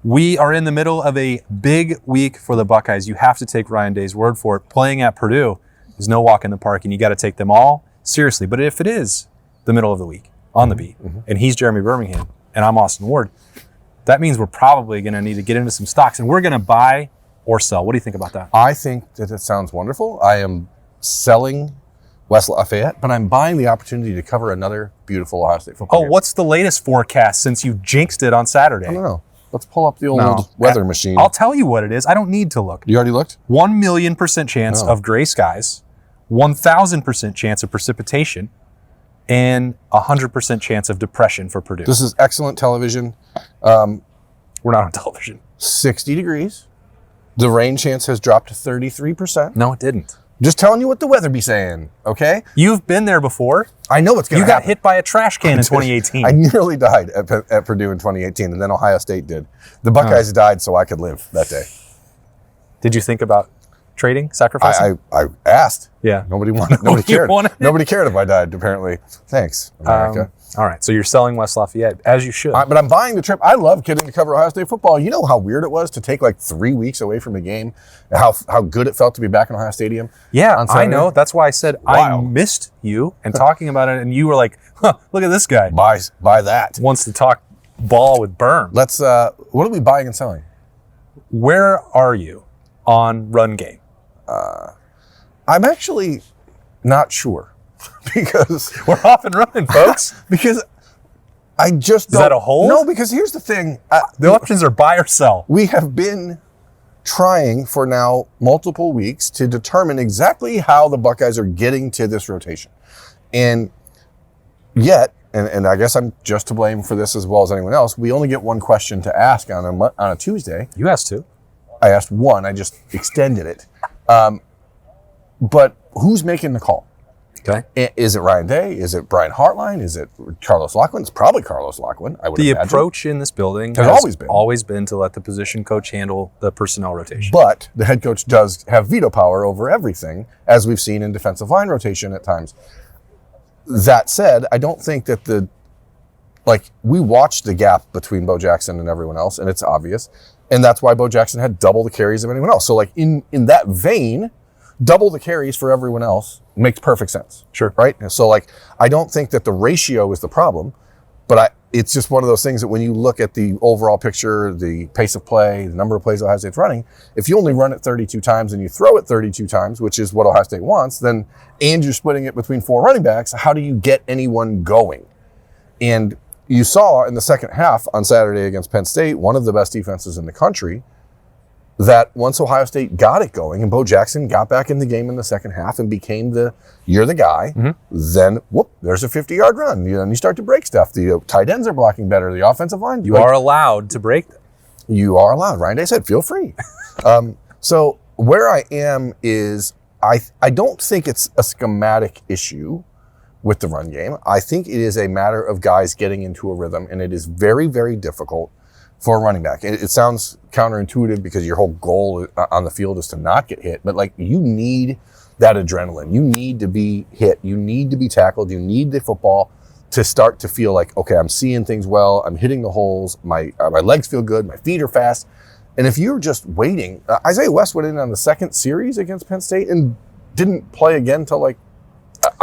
We are in the middle of a big week for the Buckeyes. You have to take Ryan Day's word for it. Playing at Purdue is no walk in the park, and you got to take them all seriously. But if it is the middle of the week on the beat, and he's Jeremy Birmingham, and I'm Austin Ward, that means we're probably going to need to get into some stocks, and we're going to buy or sell. What do you think about that? I think that it sounds wonderful. I am selling West Lafayette, but I'm buying the opportunity to cover another beautiful Ohio State football game. What's the latest forecast since you jinxed it on Saturday? I don't know. Let's pull up the old weather machine. I'll tell you what it is. I don't need to look. You already looked? 1,000,000% chance of gray skies, 1,000% chance of precipitation, and 100% chance of depression for Purdue. This is excellent television. We're not on television. 60 degrees. The rain chance has dropped to 33%. No, it didn't. Just telling you what the weather be saying, okay? You've been there before. I know what's going to happen. You got hit by a trash can in 2018. I nearly died at Purdue in 2018, and then Ohio State did. The Buckeyes died so I could live that day. Did you think about trading, sacrificing? I asked. Yeah. Nobody wanted. Nobody cared. Wanted? Nobody cared if I died, apparently. Thanks, America. All right, so you're selling West Lafayette, as you should. But I'm buying the trip. I love getting to cover Ohio State football. You know how weird it was to take like 3 weeks away from a game, and how good it felt to be back in Ohio Stadium? Yeah, I know. That's why I said I missed you and talking about it, and you were like, look at this guy. Buy that. Wants to talk ball with Birm. Let's, what are we buying and selling? Where are you on run game? I'm actually not sure. Because we're off and running, folks. Because I just don't. Is that a hold? No, because here's the thing. The options are buy or sell. We have been trying for now multiple weeks to determine exactly how the Buckeyes are getting to this rotation. And yet, and I guess I'm just to blame for this as well as anyone else, we only get one question to ask on a Tuesday. You asked two. I asked one. I just extended it. But who's making the call? Okay. Is it Ryan Day? Is it Brian Hartline? Is it Carlos Loughlin? It's probably Carlos Loughlin, I would imagine. The approach in this building has always been to let the position coach handle the personnel rotation. But the head coach does have veto power over everything, as we've seen in defensive line rotation at times. That said, I don't think that we watched the gap between Bo Jackson and everyone else, and it's obvious. And that's why Bo Jackson had double the carries of anyone else. So like in that vein, double the carries for everyone else makes perfect sense. Sure. Right? So like, I don't think that the ratio is the problem, but it's just one of those things that when you look at the overall picture, the pace of play, the number of plays Ohio State's running, if you only run it 32 times and you throw it 32 times, which is what Ohio State wants, and you're splitting it between 4 running backs, how do you get anyone going? And you saw in the second half on Saturday against Penn State, one of the best defenses in the country, that once Ohio State got it going and Bo Jackson got back in the game in the second half and became you're the guy, then there's a 50-yard run. You start to break stuff. The tight ends are blocking better. The offensive line. You are allowed to break them. You are allowed. Ryan Day said, feel free. So where I am is I don't think it's a schematic issue with the run game. I think it is a matter of guys getting into a rhythm, and it is very, very difficult for a running back. It sounds counterintuitive because your whole goal on the field is to not get hit, but like you need that adrenaline. You need to be hit. You need to be tackled. You need the football to start to feel like, okay, I'm seeing things well. I'm hitting the holes. My legs feel good. My feet are fast. And if you're just waiting, Isaiah West went in on the second series against Penn State and didn't play again till I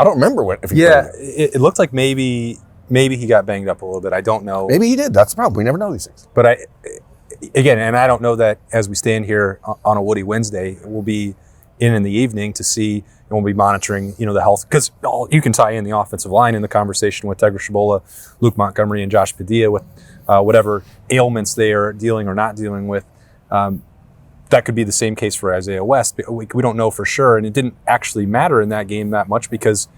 don't remember if he played. It looked like maybe he got banged up a little bit. I don't know. Maybe he did. That's the problem. We never know these things. But I don't know that as we stand here on a Woody Wednesday, we'll be in the evening to see, and we'll be monitoring, the health, because you can tie in the offensive line in the conversation with Tegra Shabola, Luke Montgomery, and Josh Padilla with whatever ailments they are dealing or not dealing with. That could be the same case for Isaiah West. We don't know for sure, and it didn't actually matter in that game that much because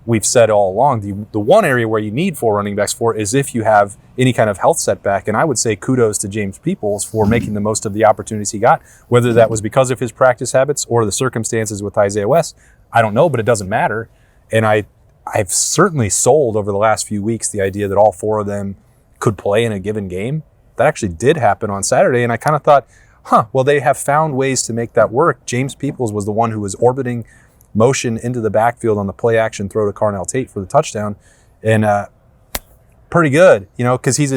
we've said all along, the one area where you need 4 running backs for is if you have any kind of health setback. And I would say kudos to James Peoples for making the most of the opportunities he got, whether that was because of his practice habits or the circumstances with Isaiah West. I don't know, but it doesn't matter. And I've certainly sold over the last few weeks the idea that all 4 of them could play in a given game. That actually did happen on Saturday. And I kind of thought, well, they have found ways to make that work. James Peoples was the one who was orbiting motion into the backfield on the play action throw to Carnell Tate for the touchdown. And pretty good, because he's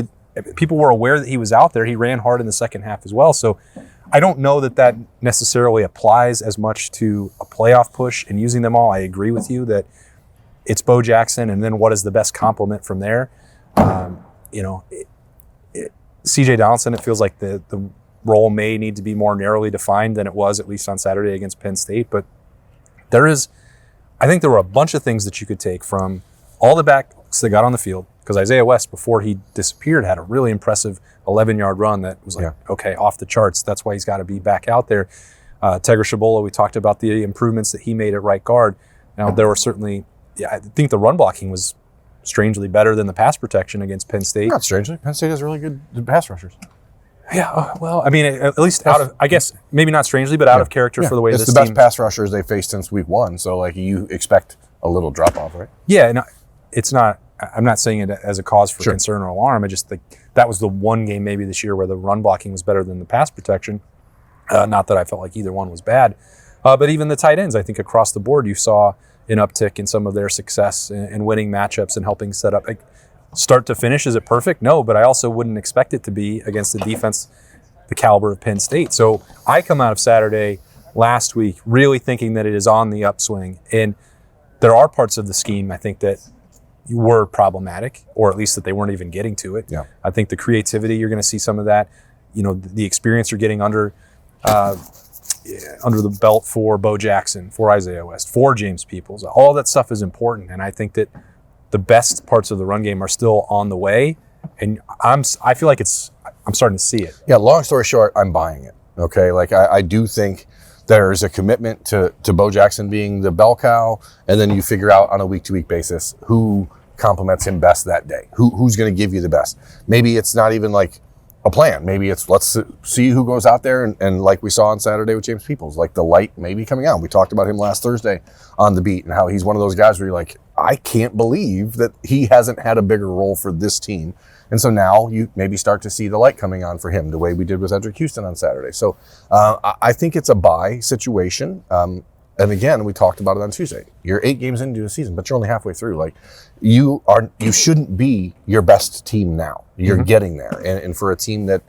people were aware that he was out there. He ran hard in the second half as well. So I don't know that necessarily applies as much to a playoff push and using them all. I agree with you that it's Bo Jackson, and then what is the best complement from there? C.J. Donaldson, it feels like the role may need to be more narrowly defined than it was, at least on Saturday against Penn State. But I think there were a bunch of things that you could take from all the backs that got on the field, because Isaiah West, before he disappeared, had a really impressive 11-yard run that was okay, off the charts. That's why he's got to be back out there. Tegra Shabola, we talked about the improvements that he made at right guard. Now, there were certainly, I think the run blocking was strangely better than the pass protection against Penn State. Not strangely. Penn State has really good pass rushers. Yeah, well, I mean, at least out of, I guess, maybe not strangely, but out of character for the way this team. It's the best pass rushers they've faced since week 1, so like you expect a little drop-off, right? Yeah, and it's not, I'm not saying it as a cause for concern or alarm. I just think that was the one game maybe this year where the run blocking was better than the pass protection. Not that I felt like either one was bad. But even the tight ends, I think across the board, you saw an uptick in some of their success in winning matchups and helping set up. Like, start to finish, is it perfect? No, but I also wouldn't expect it to be against a defense the caliber of Penn State. So I come out of Saturday last week really thinking that it is on the upswing. And there are parts of the scheme, I think, that were problematic, or at least that they weren't even getting to it. Yeah. I think the creativity, you're going to see some of that. The experience you're getting under the belt for Bo Jackson, for Isaiah West, for James Peoples. All that stuff is important, and I think that the best parts of the run game are still on the way, and I feel like I'm starting to see it. Yeah, long story short, I'm buying it. Okay, like I do think there's a commitment to Bo Jackson being the bell cow, and then you figure out on a week-to-week basis who complements him best that day, who's going to give you the best. Maybe it's not even like a plan. Maybe it's let's see who goes out there and like we saw on Saturday with James Peoples, like the light maybe coming out. We talked about him last Thursday on the beat and how he's one of those guys where you're like, I can't believe that he hasn't had a bigger role for this team. And so now you maybe start to see the light coming on for him the way we did with Edric Houston on Saturday. So I think it's a buy situation. And again, we talked about it on Tuesday. You're 8 games into a season, but you're only halfway through. Like you shouldn't be your best team now. You're getting there. And for a team that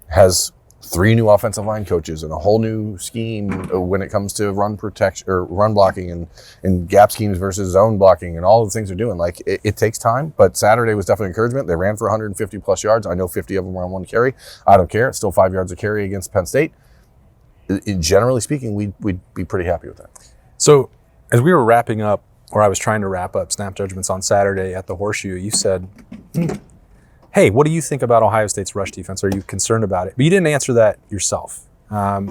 has 3 new offensive line coaches and a whole new scheme when it comes to run protection or run blocking and gap schemes versus zone blocking and all the things they're doing, like it takes time. But Saturday was definitely encouragement. They ran for 150 plus yards. I know 50 of them were on 1 carry. I don't care. It's still 5 yards a carry against Penn State. Generally speaking, we'd be pretty happy with that. So as we were wrapping up, or I was trying to wrap up Snap Judgments on Saturday at the Horseshoe, you said, hey, what do you think about Ohio State's rush defense? Are you concerned about it? But you didn't answer that yourself. Are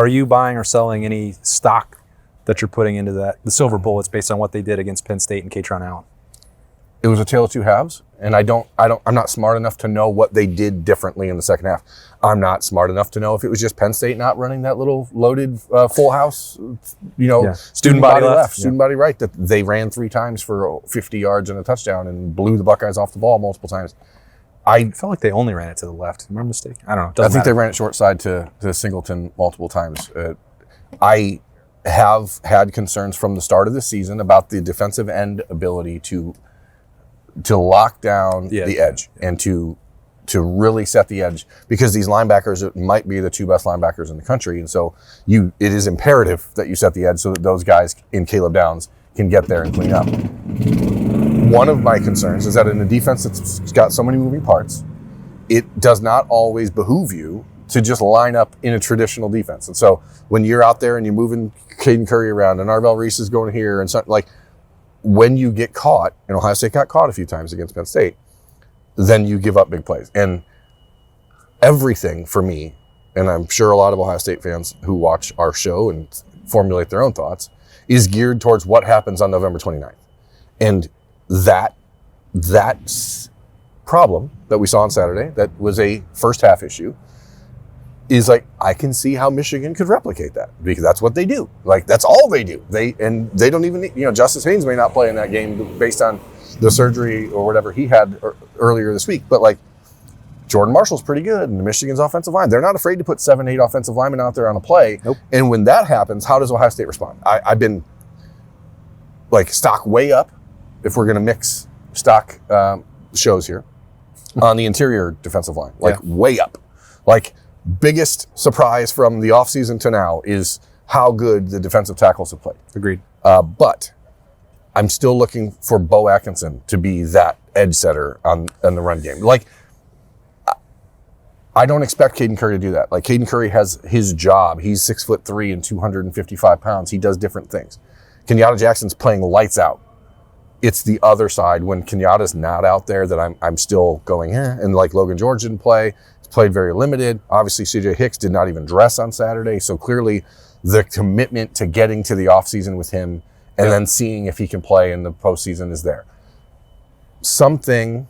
you buying or selling any stock that you're putting into the silver bullets based on what they did against Penn State and Katron Allen? It was a tale of 2 halves, and I'm not smart enough to know what they did differently in the second half. I'm not smart enough to know if it was just Penn State not running that little loaded full house, student body left, student body right, that they ran 3 times for 50 yards and a touchdown and blew the Buckeyes off the ball multiple times. I felt like they only ran it to the left. Am I mistaken? I don't know. I think they ran it short side to Singleton multiple times. I have had concerns from the start of the season about the defensive end ability to lock down the edge and to really set the edge, because these linebackers might be the 2 best linebackers in the country. And so it is imperative that you set the edge so that those guys in Caleb Downs can get there and clean up. One of my concerns is that in a defense that's got so many moving parts, it does not always behoove you to just line up in a traditional defense. And so when you're out there and you're moving Caden Curry around and Arvell Reese is going here and so, like, when you get caught, and Ohio State got caught a few times against Penn State, then you give up big plays. And everything for me, and I'm sure a lot of Ohio State fans who watch our show and formulate their own thoughts, is geared towards what happens on November 29th. And that problem that we saw on Saturday, that was a first half issue, is like, I can see how Michigan could replicate that, because that's what they do. Like, that's all they do. They don't even need, Justice Haynes may not play in that game based on the surgery or whatever he had earlier this week. But like, Jordan Marshall's pretty good, and Michigan's offensive line, they're not afraid to put 7-8 offensive linemen out there on a play. Nope. And when that happens, how does Ohio State respond? I've been like stock way up, if we're going to mix stock shows here. on the interior defensive line, like way up. Like biggest surprise from the offseason to now is how good the defensive tackles have played. Agreed. But I'm still looking for Bo Atkinson to be that edge setter on the run game. Like, I don't expect Caden Curry to do that. Like, Caden Curry has his job. He's 6'3" and 255 pounds. He does different things. Kenyatta Jackson's playing lights out. It's the other side when Kenyatta's not out there that I'm still going, and like Logan George didn't play. He's played very limited. Obviously, CJ Hicks did not even dress on Saturday. So clearly the commitment to getting to the offseason with him and then seeing if he can play in the postseason is there. Something,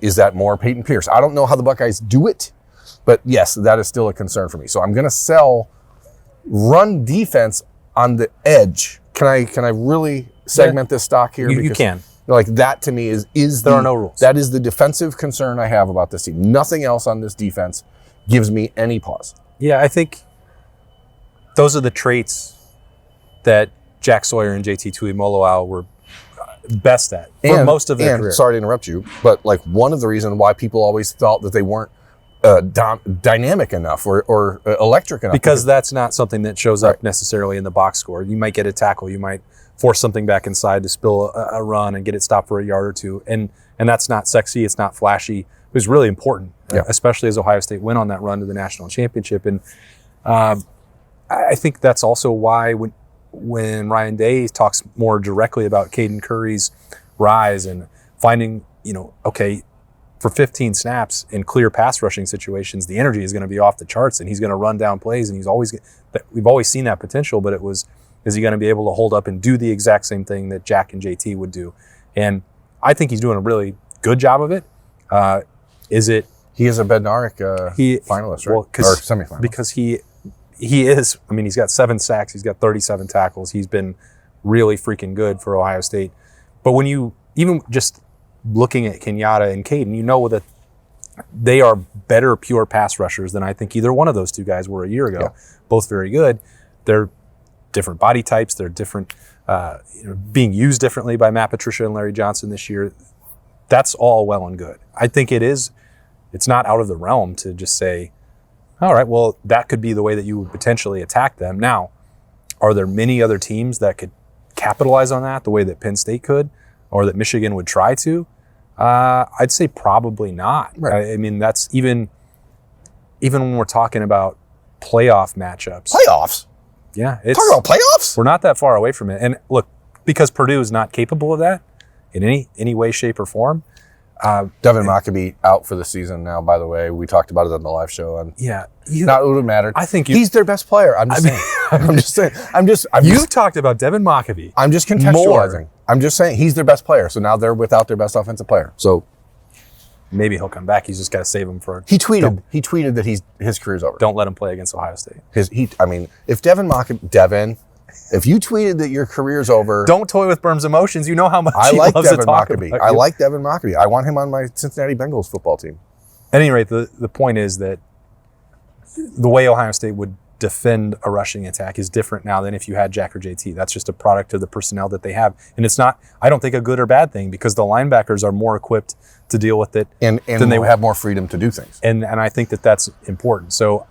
is that more Peyton Pierce? I don't know how the Buckeyes do it, but yes, that is still a concern for me. So I'm going to sell run defense on the edge. Can I really segment this stock here? You can. Like that to me is there are no rules. That is the defensive concern I have about this team. Nothing else on this defense gives me any pause. Yeah, I think those are the traits that Jack Sawyer and JT Tuimoloau were best at for most of their career. Sorry to interrupt you, but like one of the reasons why people always thought that they weren't dynamic enough or electric enough. Because that's not something that shows up necessarily in the box score. You might get a tackle. You might force something back inside to spill a run and get it stopped for a yard or two. And that's not sexy. It's not flashy. It was really important, especially as Ohio State went on that run to the national championship. And I think that's also why when Ryan Day talks more directly about Caden Curry's rise and finding, for 15 snaps in clear pass rushing situations, the energy is going to be off the charts and he's going to run down plays and we've always seen that potential, but is he going to be able to hold up and do the exact same thing that Jack and JT would do? And I think he's doing a really good job of it. He is a Bednarik finalist, right? Well, or semifinalist. Because he is, he's got 7 sacks, he's got 37 tackles. He's been really freaking good for Ohio State. But when you, even just looking at Kenyatta and Caden, you know that they are better pure pass rushers than I think either one of those two guys were a year ago. Yeah. Both very good. They're different body types. They're different, being used differently by Matt Patricia and Larry Johnson this year. That's all well and good. I think it's not out of the realm to just say, all right, well, that could be the way that you would potentially attack them. Now, are there many other teams that could capitalize on that the way that Penn State could or that Michigan would try to? I'd say probably not. Right. That's even when we're talking about playoff matchups. Playoffs? Yeah. Talking about playoffs? We're not that far away from it. And look, because Purdue is not capable of that in any way, shape, or form. Devin Maccabee out for the season now, by the way. We talked about it on the live show. And not it would have mattered. I think he's their best player. I'm just saying. You've talked about Devin Maccabee. I'm just contextualizing. I'm just saying he's their best player. So now they're without their best offensive player. So maybe he'll come back. He's just got to save him for. He tweeted that his career's over. Don't let him play against Ohio State. If Devin Maccabee, if you tweeted that your career's over, don't toy with Birm's emotions. You know how much he loves to talk about you. I like Devin Maccabee. I want him on my Cincinnati Bengals football team. At any rate, the point is that the way Ohio State would defend a rushing attack is different now than if you had Jack or JT. That's just a product of the personnel that they have. And it's not, I don't think, a good or bad thing because the linebackers are more equipped to deal with it. And they have more freedom to do things. And I think that that's important. So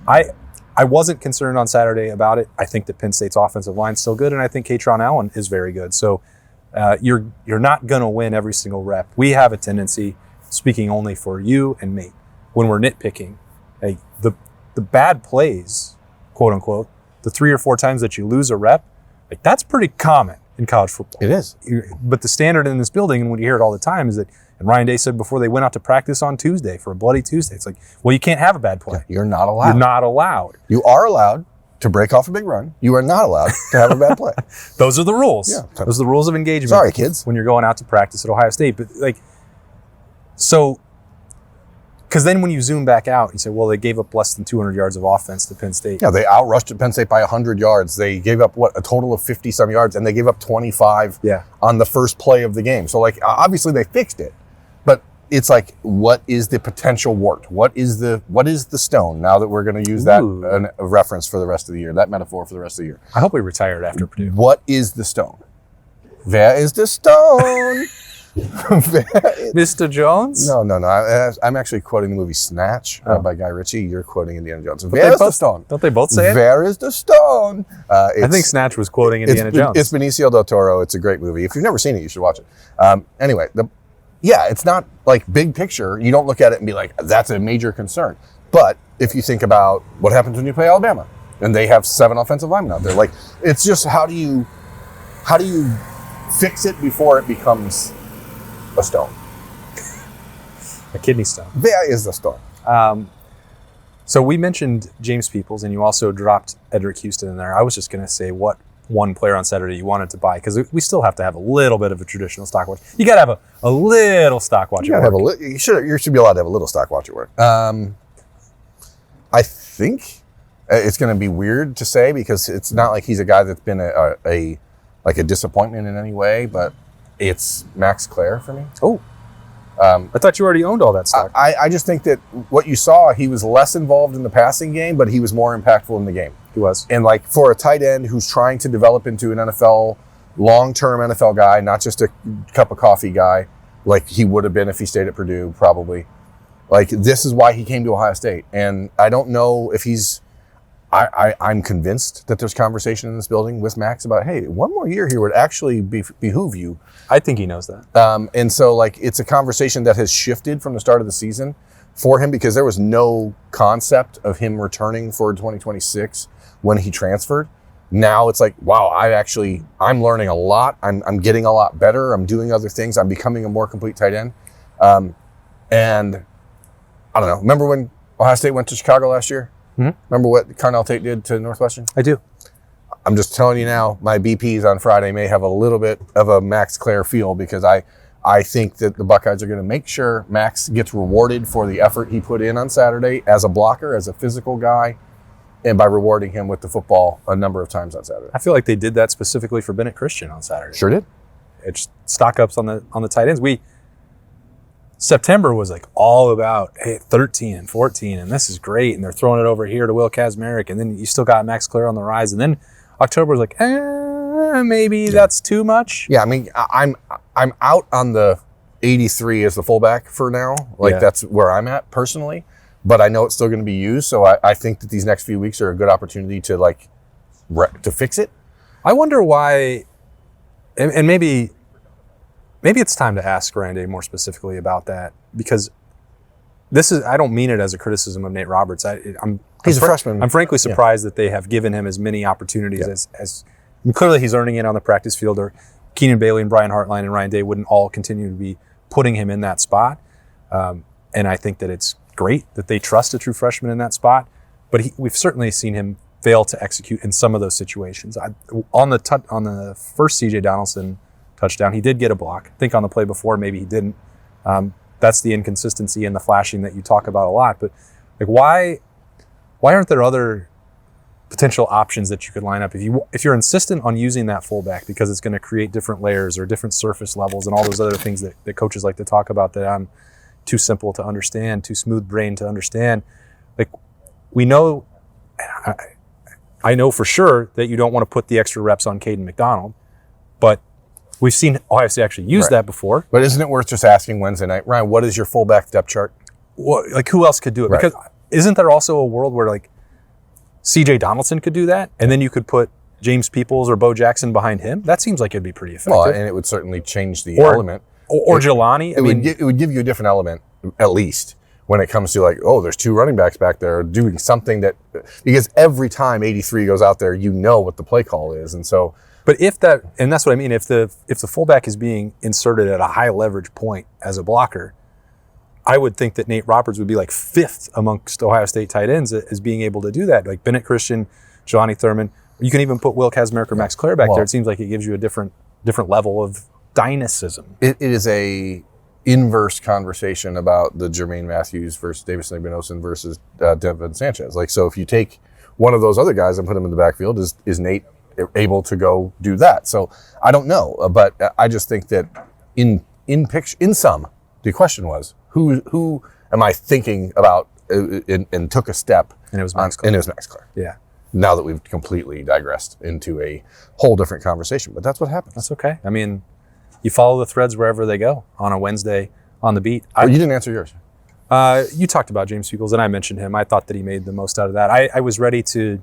I wasn't concerned on Saturday about it. I think that Penn State's offensive line is still good, and I think Katron Allen is very good. So you're not going to win every single rep. We have a tendency, speaking only for you and me, when we're nitpicking, the bad plays, quote unquote, the 3 or 4 times that you lose a rep, that's pretty common in college football. It is. But the standard in this building, and what you hear it all the time, is that, and Ryan Day said before they went out to practice on Tuesday for a bloody Tuesday, it's like, well, you can't have a bad play. Yeah, you're not allowed. You're not allowed. You are allowed to break off a big run. You are not allowed to have a bad play. Those are the rules. Yeah. Those are the rules of engagement. Sorry, kids. When you're going out to practice at Ohio State. But because then when you zoom back out, you say, well, they gave up less than 200 yards of offense to Penn State. Yeah, they outrushed Penn State by 100 yards. They gave up, a total of 50-some yards, and they gave up 25 on the first play of the game. So, obviously they fixed it. But it's like, what is the potential wart? What is the stone, now that we're going to use that a reference for the rest of the year, that metaphor for the rest of the year? I hope we retired after Purdue. What is the stone? Where is the stone? Mr. Jones? No. I'm actually quoting the movie Snatch by Guy Ritchie. You're quoting Indiana Jones. Don't Where is the stone? Don't they both say it? Where is the stone? I think Snatch was quoting Indiana Jones. It's Benicio del Toro. It's a great movie. If you've never seen it, you should watch it. Anyway, it's not like big picture. You don't look at it and be like, that's a major concern. But if you think about what happens when you play Alabama and they have 7 offensive linemen out there, like it's just how do you fix it before it becomes a stone? A kidney stone. There is the stone. So we mentioned James Peoples, and you also dropped Edric Houston in there. I was just going to say what one player on Saturday you wanted to buy, because we still have to have a little bit of a traditional stock watch. You got to have a little stock watch at work. You should be allowed to have a little stock watch at work. I think it's going to be weird to say, because it's not like he's a guy that's been a disappointment in any way, but it's Max Clare for me. Oh, I thought you already owned all that stock. I just think that what you saw, he was less involved in the passing game, but he was more impactful in the game. He was. And like for a tight end who's trying to develop into an long-term NFL guy, not just a cup of coffee guy, like he would have been if he stayed at Purdue, probably. Like, this is why he came to Ohio State. And I don't know if I'm convinced that there's conversation in this building with Max about, hey, one more year here would actually behoove you. I think he knows that. And so, like, it's a conversation that has shifted from the start of the season for him, because there was no concept of him returning for 2026 when he transferred. Now it's like, wow, I'm learning a lot. I'm getting a lot better. I'm doing other things. I'm becoming a more complete tight end. And I don't know. Remember when Ohio State went to Chicago last year? Mm-hmm. Remember what Carnell Tate did to Northwestern? I do. I'm just telling you now, my BPs on Friday may have a little bit of a Max Clare feel, because I think that the Buckeyes are going to make sure Max gets rewarded for the effort he put in on Saturday as a blocker, as a physical guy, and by rewarding him with the football a number of times on Saturday. I feel like they did that specifically for Bennett Christian on Saturday. Sure did. It's stock ups on the tight ends. September was like all about, hey, 13 and 14, and this is great, and they're throwing it over here to Will Kazmarek, and then you still got Max Clare on the rise, and then October was like, maybe that's too much. Yeah, I mean, I'm out on the 83 as the fullback for now. Like, that's where I'm at personally, but I know it's still going to be used, so I think that these next few weeks are a good opportunity to to fix it. I wonder why, and maybe it's time to ask Ryan more specifically about that, because I don't mean it as a criticism of Nate Roberts. He's a freshman. I'm frankly surprised that they have given him as many opportunities as clearly he's earning it on the practice field, or Keenan Bailey and Brian Hartline and Ryan Day wouldn't all continue to be putting him in that spot. And I think that it's great that they trust a true freshman in that spot, but we've certainly seen him fail to execute in some of those situations. On the first C.J. Donaldson touchdown, he did get a block. I think on the play before, maybe he didn't. That's the inconsistency and the flashing that you talk about a lot. But like, why aren't there other potential options that you could line up if you're insistent on using that fullback, because it's going to create different layers or different surface levels and all those other things that coaches like to talk about that I'm too simple to understand, too smooth brain to understand. Like, we know, I know for sure that you don't want to put the extra reps on Caden McDonald, but we've seen Ohio State actually use that before. But isn't it worth just asking Wednesday night, Ryan, what is your fullback depth chart? Well, like, who else could do it? Right. Because isn't there also a world where like C.J. Donaldson could do that, and then you could put James Peoples or Bo Jackson behind him? That seems like it'd be pretty effective. Well, and it would certainly change the element. Or Jelani. It would give you a different element, at least, when it comes to like, oh, there's 2 running backs back there doing something that, because every time 83 goes out there, you know what the play call is. And so, but and that's what I mean, if the fullback is being inserted at a high leverage point as a blocker, I would think that Nate Roberts would be like 5th amongst Ohio State tight ends as being able to do that. Like Bennett Christian, Jelani Thurman, you can even put Will Kazmarek or Max Clare back there. It seems like it gives you a different level of dynamism. It is a inverse conversation about the Jermaine Matthews versus Davison Igbinosun versus Devin Sanchez. Like, so if you take one of those other guys and put him in the backfield, is Nate able to go do that? So I don't know, but I just think that in sum, the question was, who am I thinking about and took a step? And it was Max Clare. And it was Max Clare. Yeah. Now that we've completely digressed into a whole different conversation, but that's what happens. That's okay. I mean, you follow the threads wherever they go on a Wednesday on the beat. You didn't answer yours. You talked about James Peoples, and I mentioned him. I thought that he made the most out of that. I was ready to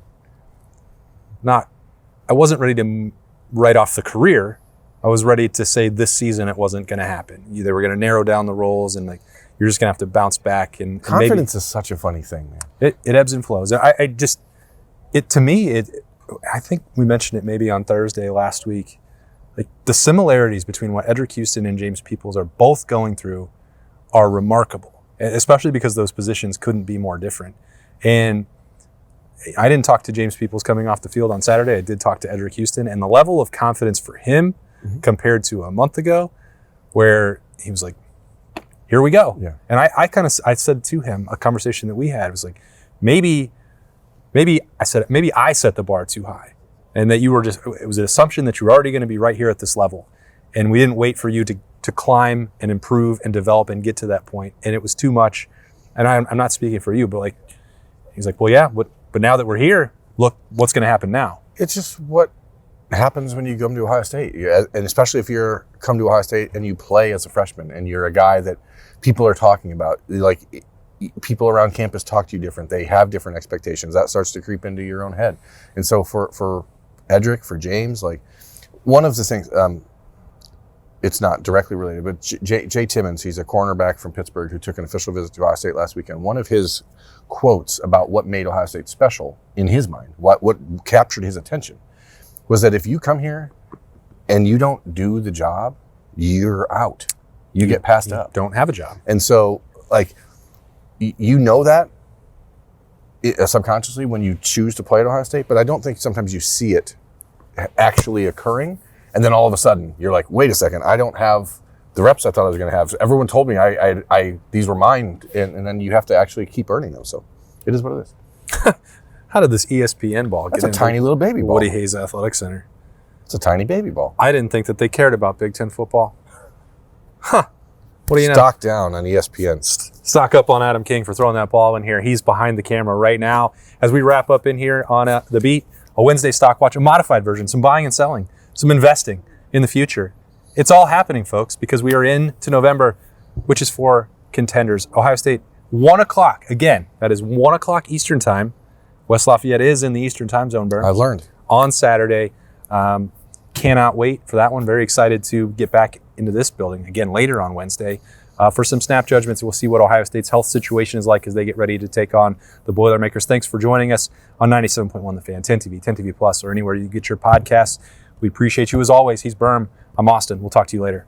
I wasn't ready to write off the career. I was ready to say this season it wasn't going to happen. They were going to narrow down the roles, and like you're just going to have to bounce back. And Confidence is such a funny thing, man. It ebbs and flows. I think we mentioned it maybe on Thursday last week. Like the similarities between what Edric Houston and James Peoples are both going through are remarkable, especially because those positions couldn't be more different. And I didn't talk to James Peoples coming off the field on Saturday. I did talk to Edric Houston, and the level of confidence for him compared to a month ago, where he was like, "Here we go." Yeah. And I said to him, a conversation that we had was like, maybe I set the bar too high, and that it was an assumption that you were already going to be right here at this level, and we didn't wait for you to climb and improve and develop and get to that point, and it was too much. And I'm not speaking for you, but like, he's like, well, yeah, but now that we're here, look, what's going to happen now? It's just what happens when you come to Ohio State, and especially if you're come to Ohio State and you play as a freshman and you're a guy that people are talking about. Like, people around campus talk to you different. They have different expectations. That starts to creep into your own head. And so for Edric, for James, like one of the things, it's not directly related, but Jay Timmons, he's a cornerback from Pittsburgh who took an official visit to Ohio State last weekend. One of his quotes about what made Ohio State special in his mind, what captured his attention, was that if you come here and you don't do the job, you're out. You get passed up. Don't have a job. And so, like, you know that subconsciously when you choose to play at Ohio State, but I don't think sometimes you see it actually occurring. And then all of a sudden, you're like, wait a second, I don't have the reps I thought I was going to have. Everyone told me these were mine, and then you have to actually keep earning them. So it is what it is. How did this ESPN ball That's get a tiny little baby ball. Woody Hayes Athletic Center? It's a tiny baby ball. I didn't think that they cared about Big Ten football. Huh. What do you know? Stock down on ESPN. Stock up on Adam King for throwing that ball in here. He's behind the camera right now. As we wrap up in here on The Beat, a Wednesday stock watch, a modified version, some buying and selling, some investing in the future. It's all happening, folks, because we are into November, which is for contenders. Ohio State, 1 o'clock. Again, that is 1 o'clock Eastern time. West Lafayette is in the Eastern time zone, Birm. I've learned. On Saturday. Cannot wait for that one. Very excited to get back into this building again later on Wednesday for some snap judgments. We'll see what Ohio State's health situation is like as they get ready to take on the Boilermakers. Thanks for joining us on 97.1 The Fan, 10 TV, 10 TV Plus, or anywhere you get your podcasts. We appreciate you as always. He's Birm. I'm Austin. We'll talk to you later.